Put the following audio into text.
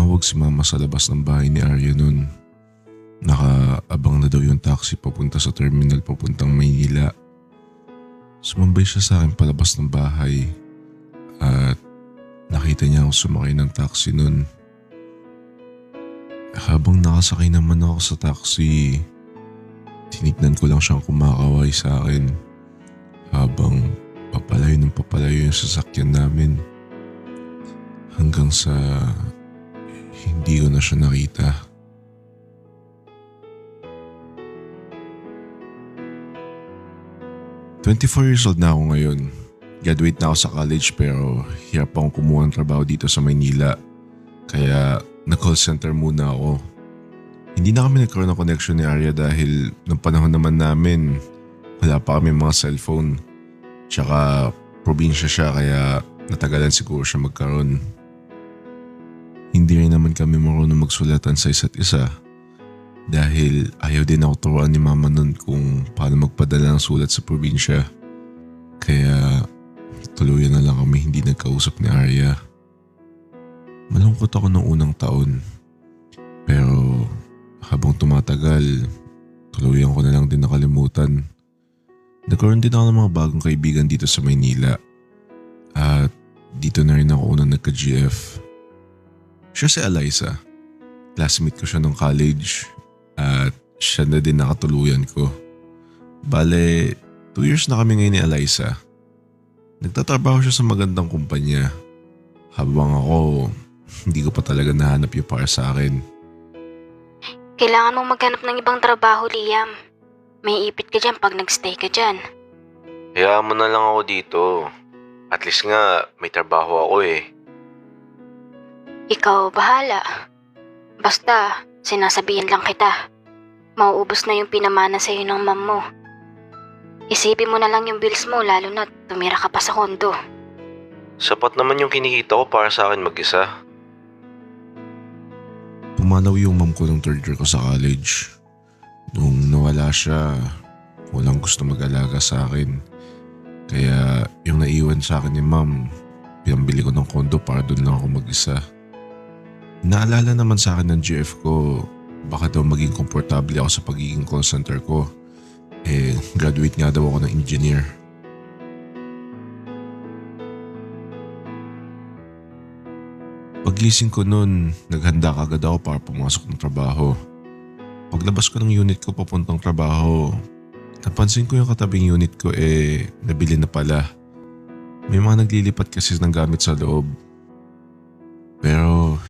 Tumawag si mama sa labas ng bahay ni Arya noon. Nakaabang na daw yung taxi papunta sa terminal papuntang Maynila. Sumambay siya sa akin palabas ng bahay at nakita niya ako sumakay ng taxi noon. Habang nakasakay naman ako sa taxi, tinignan ko lang siyang kumakaway sa akin habang papalayo yung sasakyan namin hanggang sa hindi ko na siya nakita. "24 years old na ako ngayon. Graduate na ako sa college pero hirap akong kumuha ng trabaho dito sa Maynila. Kaya nag-call center muna ako. Hindi na kami nagkaroon ng connection ni Arya dahil nung panahon naman namin wala pa kami mga cellphone. Tsaka probinsya siya kaya natagalan siguro siya magkaroon. Hindi rin naman kami marunong magsulatan sa isa't isa dahil ayaw din ako turuan ni mama nun kung paano magpadala ng sulat sa probinsya. Kaya tuluyan na lang kami hindi nagkausap ni Arya. Malungkot ako nung unang taon. Pero habang tumatagal, tuluyan ko na lang din nakalimutan. Nagkaroon din ako ng mga bagong kaibigan dito sa Maynila. At dito na rin ako unang nagka-GF. Siya si Eliza. Classmate ko siya nung college. At siya na din nakatuluyan ko. Bale, 2 years na kami ngayon ni Eliza. Nagtatrabaho siya sa magandang kumpanya. Habang ako, hindi ko pa talaga nahanap yung para sa akin. Kailangan mong maghanap ng ibang trabaho, Liam. May ipit ka dyan pag nagstay ka dyan. Hayaan mo na lang ako dito. At least nga, may trabaho ako eh. Ikaw bahala. Basta, sinasabihan lang kita. Mauubos na yung pinamana sa'yo ng mom mo. Isipin mo na lang yung bills mo lalo na tumira ka pa sa kondo. Sapat naman yung kinikita ko para sa akin mag-isa. Pumanaw yung mom ko nung 3rd year ko sa college. Nung nawala siya, walang gusto mag-alaga sa akin. Kaya yung naiwan sa akin ni mom, pinambili ko ng kondo para doon lang ako mag-isa. Naalala naman sa akin ng GF ko, baka daw maging komportable ako sa pagiging call center ko. Graduate nga daw ako ng engineer. Paggising ko noon, naghanda kagad ako para pumasok ng trabaho. Paglabas ko ng unit ko papuntang trabaho, napansin ko yung katabing unit ko nabili na pala. May mga naglilipat kasi ng gamit sa loob. Pero